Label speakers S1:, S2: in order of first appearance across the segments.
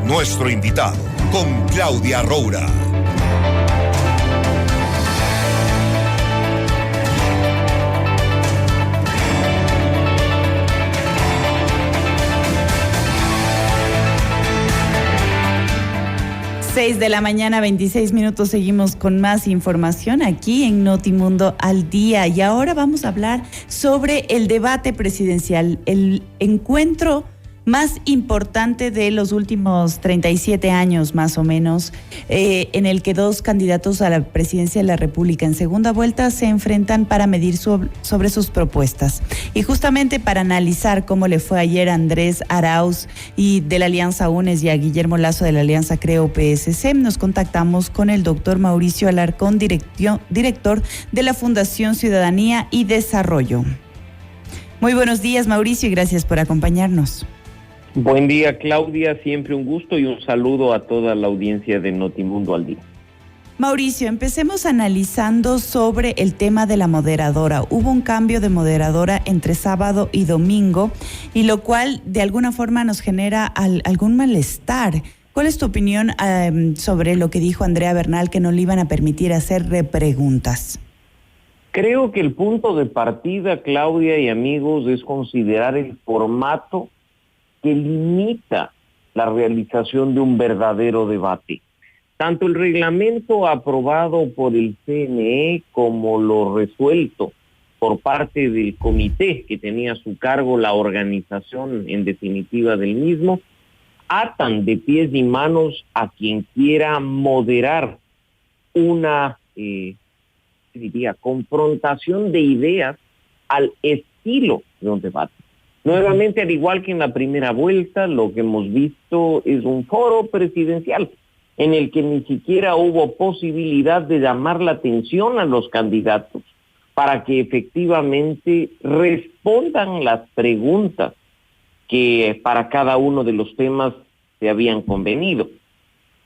S1: nuestro invitado, con Claudia Roura.
S2: De la mañana, 26 minutos, seguimos con más información aquí en Notimundo al Día. Y ahora vamos a hablar sobre el debate presidencial, el encuentro más importante de los últimos 37 años, más o menos, en el que dos candidatos a la presidencia de la República en segunda vuelta se enfrentan para medir sobre sus propuestas. Y justamente para analizar cómo le fue ayer a Andrés Arauz y de la Alianza UNES y a Guillermo Lasso de la Alianza Creo PSC, nos contactamos con el doctor Mauricio Alarcón, director de la Fundación Ciudadanía y Desarrollo. Muy buenos días, Mauricio, y gracias por acompañarnos.
S3: Buen día, Claudia, siempre un gusto y un saludo a toda la audiencia de Notimundo al Día.
S2: Mauricio, empecemos analizando sobre el tema de la moderadora. Hubo un cambio de moderadora entre sábado y domingo, y lo cual de alguna forma nos genera algún malestar. ¿Cuál es tu opinión sobre lo que dijo Andrea Bernal, que no le iban a permitir hacer repreguntas?
S3: Creo que el punto de partida, Claudia y amigos, es considerar el formato que limita la realización de un verdadero debate. Tanto el reglamento aprobado por el CNE como lo resuelto por parte del comité que tenía a su cargo la organización en definitiva del mismo, atan de pies y manos a quien quiera moderar una confrontación de ideas al estilo de un debate. Nuevamente, al igual que en la primera vuelta, lo que hemos visto es un foro presidencial en el que ni siquiera hubo posibilidad de llamar la atención a los candidatos para que efectivamente respondan las preguntas que para cada uno de los temas se habían convenido.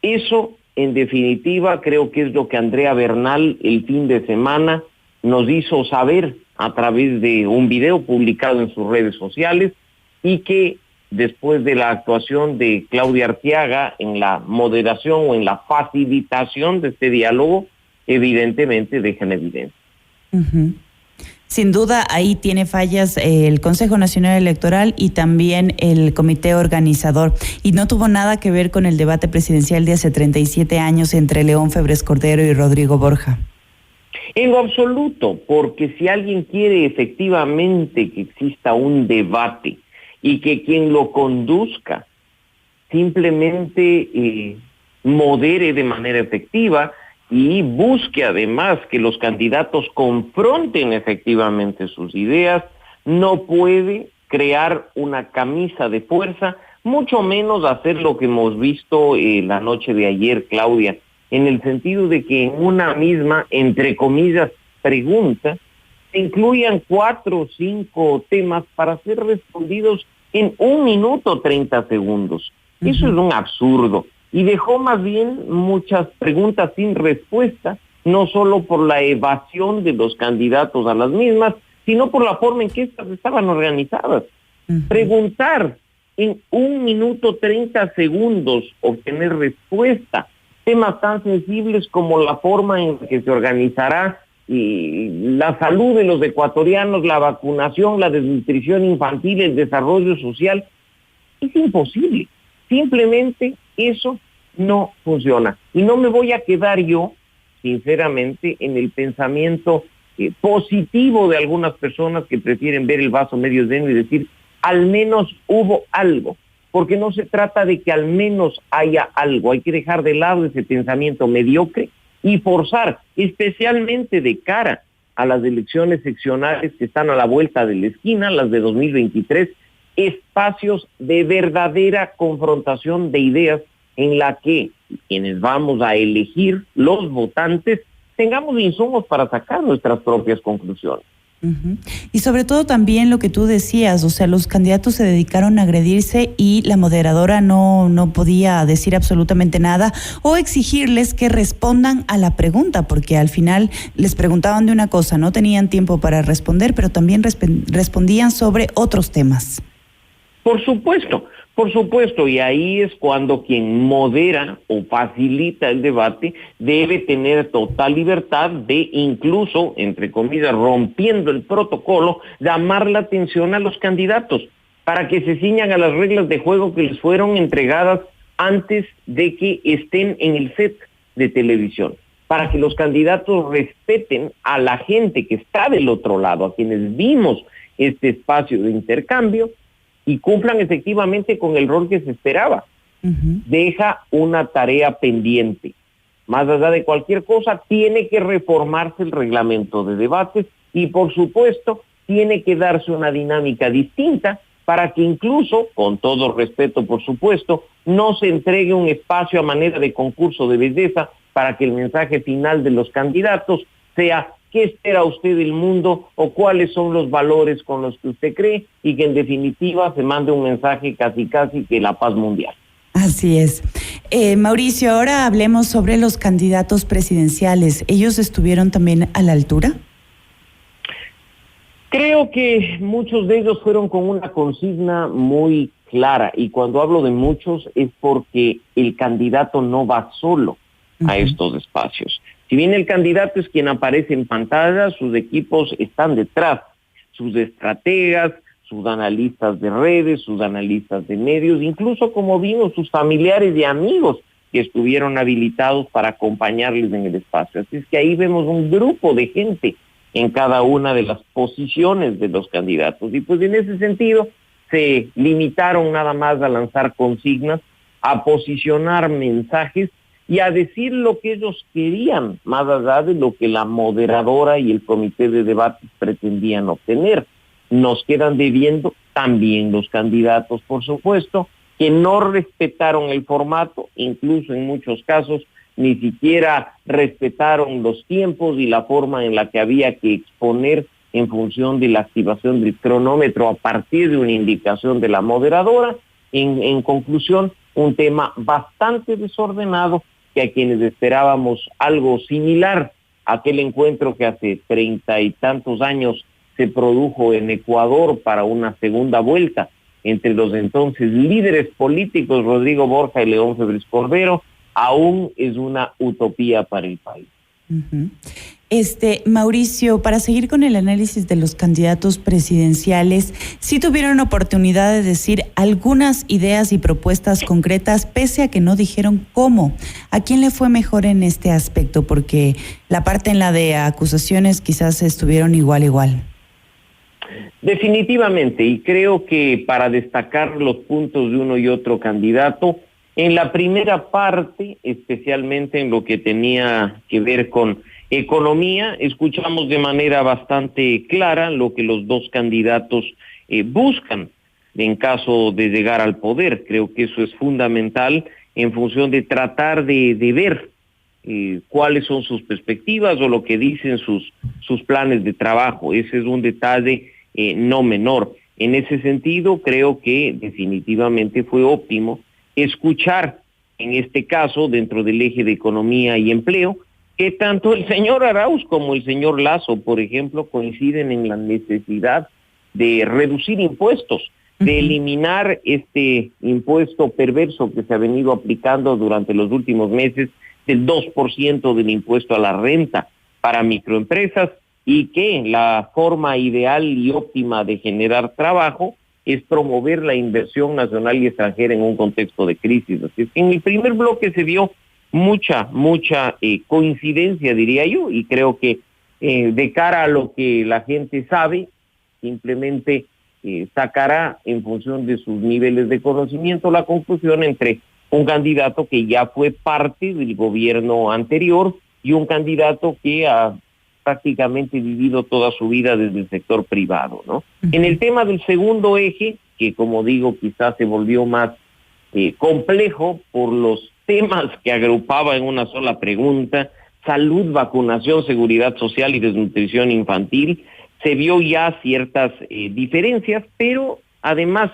S3: Eso, en definitiva, creo que es lo que Andrea Bernal el fin de semana nos hizo saber a través de un video publicado en sus redes sociales, y que después de la actuación de Claudia Arteaga en la moderación o en la facilitación de este diálogo, evidentemente deja en evidencia.
S2: Uh-huh. Sin duda, ahí tiene fallas el Consejo Nacional Electoral y también el comité organizador. Y no tuvo nada que ver con el debate presidencial de hace 37 años entre León Febres Cordero y Rodrigo Borja.
S3: En lo absoluto, porque si alguien quiere efectivamente que exista un debate y que quien lo conduzca simplemente modere de manera efectiva y busque además que los candidatos confronten efectivamente sus ideas, no puede crear una camisa de fuerza, mucho menos hacer lo que hemos visto la noche de ayer, Claudia, en el sentido de que en una misma, entre comillas, pregunta, se incluyan 4 o 5 temas para ser respondidos en 1 minuto 30 segundos. Uh-huh. Eso es un absurdo. Y dejó más bien muchas preguntas sin respuesta, no solo por la evasión de los candidatos a las mismas, sino por la forma en que estas estaban organizadas. Uh-huh. Preguntar en 1 minuto 30 segundos, obtener respuesta, temas tan sensibles como la forma en que se organizará la salud de los ecuatorianos, la vacunación, la desnutrición infantil, el desarrollo social, es imposible. Simplemente eso no funciona. Y no me voy a quedar yo, sinceramente, en el pensamiento positivo de algunas personas que prefieren ver el vaso medio lleno y decir, al menos hubo algo. Porque no se trata de que al menos haya algo, hay que dejar de lado ese pensamiento mediocre y forzar, especialmente de cara a las elecciones seccionales que están a la vuelta de la esquina, las de 2023, espacios de verdadera confrontación de ideas en la que quienes vamos a elegir, los votantes, tengamos insumos para sacar nuestras propias conclusiones.
S2: Uh-huh. Y sobre todo también lo que tú decías, o sea, los candidatos se dedicaron a agredirse y la moderadora no podía decir absolutamente nada o exigirles que respondan a la pregunta, porque al final les preguntaban de una cosa, no tenían tiempo para responder, pero también respondían sobre otros temas.
S3: Por supuesto, Por supuesto, y ahí es cuando quien modera o facilita el debate debe tener total libertad de, incluso, entre comillas, rompiendo el protocolo, llamar la atención a los candidatos para que se ciñan a las reglas de juego que les fueron entregadas antes de que estén en el set de televisión, para que los candidatos respeten a la gente que está del otro lado, a quienes vimos este espacio de intercambio, y cumplan efectivamente con el rol que se esperaba. Deja una tarea pendiente. Más allá de cualquier cosa, tiene que reformarse el reglamento de debates y, por supuesto, tiene que darse una dinámica distinta para que incluso, con todo respeto, por supuesto, no se entregue un espacio a manera de concurso de belleza para que el mensaje final de los candidatos sea: ¿qué espera usted del mundo o cuáles son los valores con los que usted cree? Y que en definitiva se mande un mensaje casi que la paz mundial.
S2: Así es. Mauricio, ahora hablemos sobre los candidatos presidenciales. ¿Ellos estuvieron también a la altura?
S3: Creo que muchos de ellos fueron con una consigna muy clara, y cuando hablo de muchos es porque el candidato no va solo a estos espacios. Si bien el candidato es quien aparece en pantalla, sus equipos están detrás, sus estrategas, sus analistas de redes, sus analistas de medios, incluso, como vimos, sus familiares y amigos que estuvieron habilitados para acompañarles en el espacio. Así es que ahí vemos un grupo de gente en cada una de las posiciones de los candidatos. Y pues en ese sentido se limitaron nada más a lanzar consignas, a posicionar mensajes y a decir lo que ellos querían, más allá de lo que la moderadora y el comité de debates pretendían obtener. Nos quedan debiendo también los candidatos, por supuesto, que no respetaron el formato, incluso en muchos casos ni siquiera respetaron los tiempos y la forma en la que había que exponer en función de la activación del cronómetro a partir de una indicación de la moderadora. En conclusión, un tema bastante desordenado, que a quienes esperábamos algo similar a aquel encuentro que hace 30 y tantos años se produjo en Ecuador para una segunda vuelta entre los entonces líderes políticos Rodrigo Borja y León Febres Cordero, aún es una utopía para el país.
S2: Mauricio, para seguir con el análisis de los candidatos presidenciales, ¿sí tuvieron oportunidad de decir algunas ideas y propuestas concretas, pese a que no dijeron cómo? ¿A quién le fue mejor en este aspecto? Porque la parte en la de acusaciones quizás estuvieron igual.
S3: Definitivamente, y creo que para destacar los puntos de uno y otro candidato, en la primera parte, especialmente en lo que tenía que ver con economía, escuchamos de manera bastante clara lo que los dos candidatos buscan en caso de llegar al poder. Creo que eso es fundamental en función de tratar de ver cuáles son sus perspectivas o lo que dicen sus planes de trabajo. Ese es un detalle no menor. En ese sentido, creo que definitivamente fue óptimo escuchar, en este caso, dentro del eje de economía y empleo, que tanto el señor Arauz como el señor Lasso, por ejemplo, coinciden en la necesidad de reducir impuestos, de eliminar este impuesto perverso que se ha venido aplicando durante los últimos meses del 2% del impuesto a la renta para microempresas, y que la forma ideal y óptima de generar trabajo es promover la inversión nacional y extranjera en un contexto de crisis. Así es que en el primer bloque se vio mucha coincidencia, diría yo, y creo que de cara a lo que la gente sabe, simplemente sacará en función de sus niveles de conocimiento la conclusión entre un candidato que ya fue parte del gobierno anterior y un candidato que ha prácticamente vivido toda su vida desde el sector privado, ¿no? En el tema del segundo eje, que como digo, quizás se volvió más complejo por los temas que agrupaba en una sola pregunta: salud, vacunación, seguridad social y desnutrición infantil, se vio ya ciertas diferencias, pero además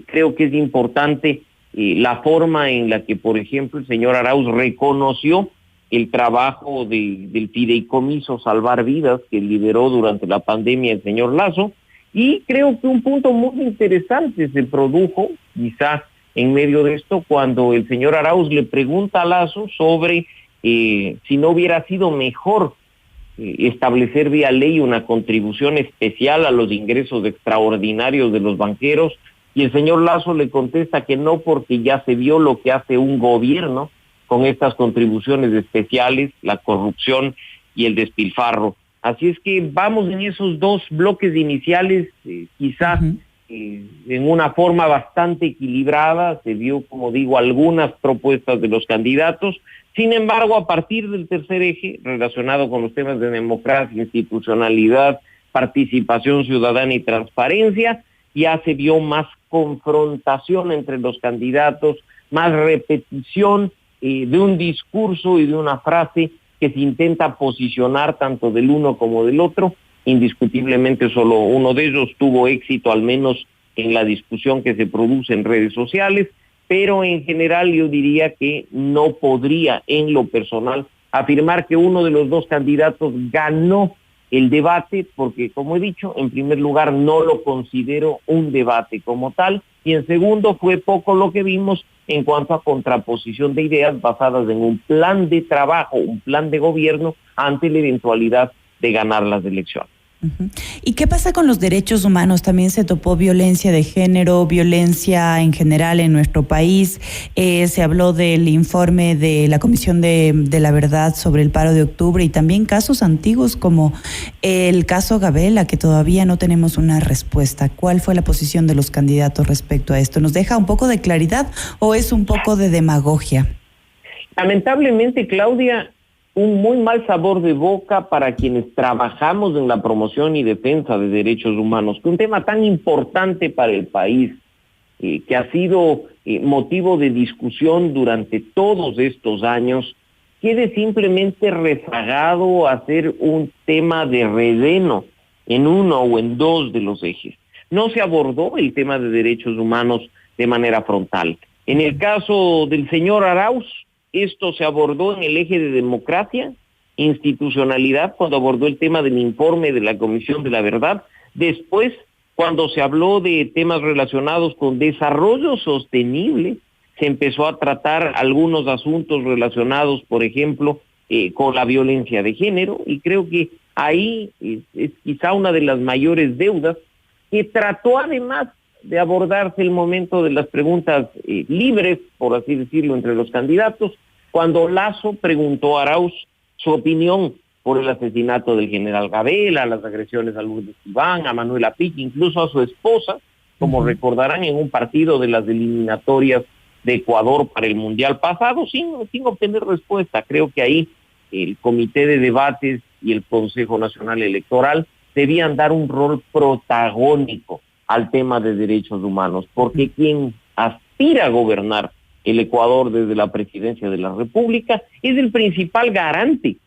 S3: creo que es importante la forma en la que, por ejemplo, el señor Arauz reconoció el trabajo del fideicomiso Salvar Vidas que lideró durante la pandemia el señor Lasso, Y creo que un punto muy interesante se produjo, quizás en medio de esto, cuando el señor Arauz le pregunta a Lasso sobre si no hubiera sido mejor establecer vía ley una contribución especial a los ingresos extraordinarios de los banqueros, y el señor Lasso le contesta que no, porque ya se vio lo que hace un gobierno con estas contribuciones especiales, la corrupción y el despilfarro. Así es que vamos en esos dos bloques iniciales, quizás en una forma bastante equilibrada. Se vio, como digo, algunas propuestas de los candidatos. Sin embargo, a partir del tercer eje, relacionado con los temas de democracia, institucionalidad, participación ciudadana y transparencia, ya se vio más confrontación entre los candidatos, más repetición de un discurso y de una frase que se intenta posicionar tanto del uno como del otro. Indiscutiblemente solo uno de ellos tuvo éxito, al menos en la discusión que se produce en redes sociales, pero en general yo diría que no podría en lo personal afirmar que uno de los dos candidatos ganó el debate, porque, como he dicho, en primer lugar no lo considero un debate como tal, y en segundo fue poco lo que vimos en cuanto a contraposición de ideas basadas en un plan de trabajo, un plan de gobierno ante la eventualidad de ganar las elecciones.
S2: ¿Y qué pasa con los derechos humanos? También se topó violencia de género, violencia en general en nuestro país. Se habló del informe de la Comisión de la Verdad sobre el paro de octubre, y también casos antiguos como el caso Gabela, que todavía no tenemos una respuesta. ¿Cuál fue la posición de los candidatos respecto a esto? ¿Nos deja un poco de claridad o es un poco de demagogia?
S3: Lamentablemente, Claudia, un muy mal sabor de boca para quienes trabajamos en la promoción y defensa de derechos humanos, que un tema tan importante para el país, que ha sido motivo de discusión durante todos estos años, quede simplemente rezagado a ser un tema de relleno en uno o en dos de los ejes. No se abordó el tema de derechos humanos de manera frontal. En el caso del señor Arauz, esto se abordó en el eje de democracia, institucionalidad, cuando abordó el tema del informe de la Comisión de la Verdad. Después, cuando se habló de temas relacionados con desarrollo sostenible, se empezó a tratar algunos asuntos relacionados, por ejemplo, con la violencia de género, y creo que ahí es quizá una de las mayores deudas, que trató además de abordarse el momento de las preguntas libres, por así decirlo, entre los candidatos, cuando Lasso preguntó a Arauz su opinión por el asesinato del general Gabela, las agresiones a Lourdes Iván, a Manuela Pic, incluso a su esposa, como recordarán, en un partido de las eliminatorias de Ecuador para el Mundial pasado, sin obtener respuesta. Creo que ahí el Comité de Debates y el Consejo Nacional Electoral debían dar un rol protagónico al tema de derechos humanos, porque quien aspira a gobernar el Ecuador desde la presidencia de la República es el principal garante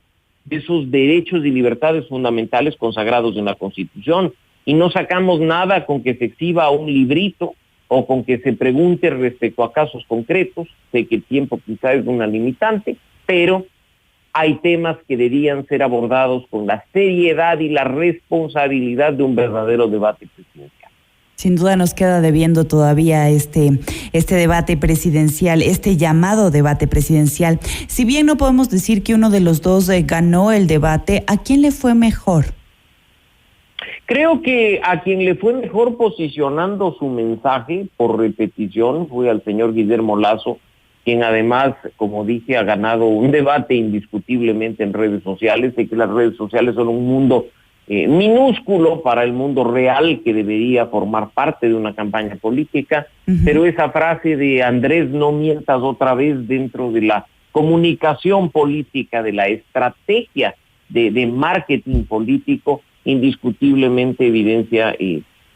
S3: de esos derechos y libertades fundamentales consagrados en la Constitución, y no sacamos nada con que se exhiba un librito o con que se pregunte respecto a casos concretos. Sé que el tiempo quizás es una limitante, pero hay temas que debían ser abordados con la seriedad y la responsabilidad de un verdadero debate presidencial.
S2: Sin duda nos queda debiendo todavía este debate presidencial, este llamado debate presidencial. Si bien no podemos decir que uno de los dos ganó el debate, ¿a quién le fue mejor?
S3: Creo que a quien le fue mejor posicionando su mensaje por repetición fue al señor Guillermo Lasso, quien además, como dije, ha ganado un debate indiscutiblemente en redes sociales. Sé que las redes sociales son un mundo minúsculo para el mundo real que debería formar parte de una campaña política, pero esa frase de Andrés, no mientas otra vez, dentro de la comunicación política, de la estrategia de marketing político, indiscutiblemente evidencia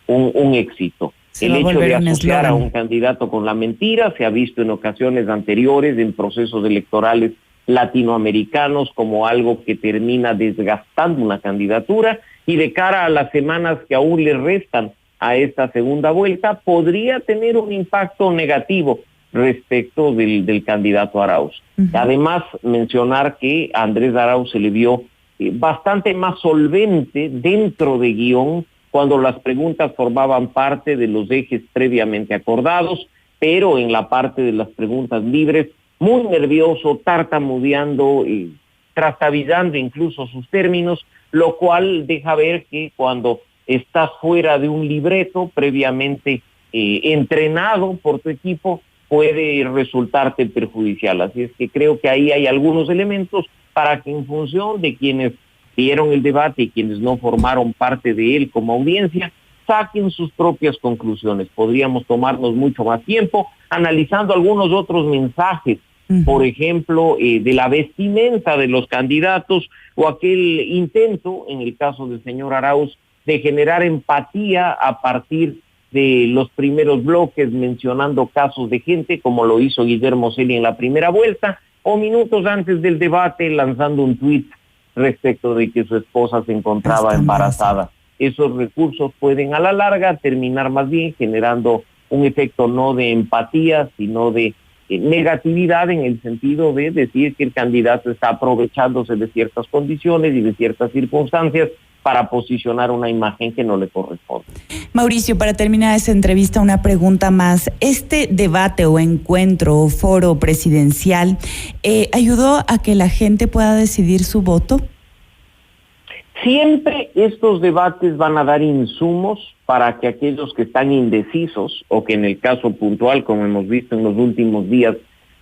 S3: un éxito. El hecho de asociar a un candidato con la mentira se ha visto en ocasiones anteriores en procesos electorales latinoamericanos como algo que termina desgastando una candidatura, y de cara a las semanas que aún le restan a esta segunda vuelta, podría tener un impacto negativo respecto del candidato Arauz. Además, mencionar que a Andrés Arauz se le vio bastante más solvente dentro de guión cuando las preguntas formaban parte de los ejes previamente acordados, pero en la parte de las preguntas libres, muy nervioso, tartamudeando, trastabillando incluso sus términos, lo cual deja ver que cuando estás fuera de un libreto previamente entrenado por tu equipo, puede resultarte perjudicial. Así es que creo que ahí hay algunos elementos para que en función de quienes vieron el debate y quienes no formaron parte de él como audiencia, saquen sus propias conclusiones. Podríamos tomarnos mucho más tiempo analizando algunos otros mensajes, por ejemplo, de la vestimenta de los candidatos o aquel intento, en el caso del señor Arauz, de generar empatía a partir de los primeros bloques, mencionando casos de gente, como lo hizo Guillermo Celi en la primera vuelta, o minutos antes del debate lanzando un tuit respecto de que su esposa se encontraba embarazada. Esos recursos pueden a la larga terminar más bien generando un efecto no de empatía, sino de negatividad, en el sentido de decir que el candidato está aprovechándose de ciertas condiciones y de ciertas circunstancias para posicionar una imagen que no le corresponde.
S2: Mauricio, para terminar esta entrevista, una pregunta más. ¿Este debate o encuentro o foro presidencial ayudó a que la gente pueda decidir su voto?
S3: Siempre estos debates van a dar insumos para que aquellos que están indecisos o que en el caso puntual, como hemos visto en los últimos días,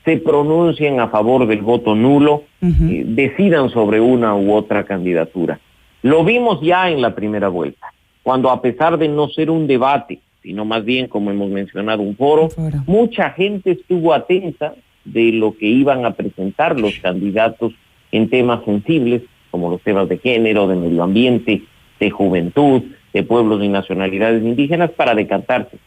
S3: se pronuncien a favor del voto nulo, decidan sobre una u otra candidatura. Lo vimos ya en la primera vuelta, cuando a pesar de no ser un debate, sino más bien, como hemos mencionado, un foro, mucha gente estuvo atenta de lo que iban a presentar los candidatos en temas sensibles, como los temas de género, de medio ambiente, de juventud, de pueblos y nacionalidades indígenas, para decantarse.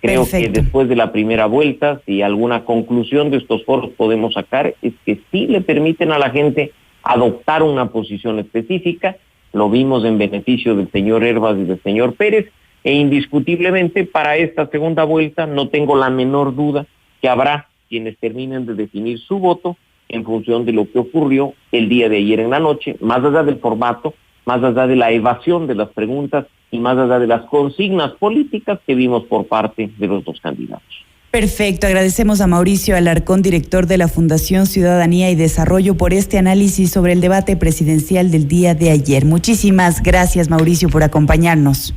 S3: Creo que después de la primera vuelta, si alguna conclusión de estos foros podemos sacar, es que sí le permiten a la gente adoptar una posición específica. Lo vimos en beneficio del señor Herbas y del señor Pérez, e indiscutiblemente para esta segunda vuelta no tengo la menor duda que habrá quienes terminen de definir su voto en función de lo que ocurrió el día de ayer en la noche, más allá del formato, más allá de la evasión de las preguntas y más allá de las consignas políticas que vimos por parte de los dos candidatos.
S2: Perfecto, agradecemos a Mauricio Alarcón, director de la Fundación Ciudadanía y Desarrollo, por este análisis sobre el debate presidencial del día de ayer. Muchísimas gracias, Mauricio, por acompañarnos.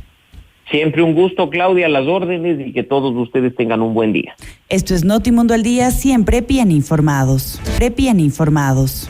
S3: Siempre un gusto, Claudia, a las órdenes, y que todos ustedes tengan un buen día.
S2: Esto es Notimundo al Día, siempre bien informados. Bien informados.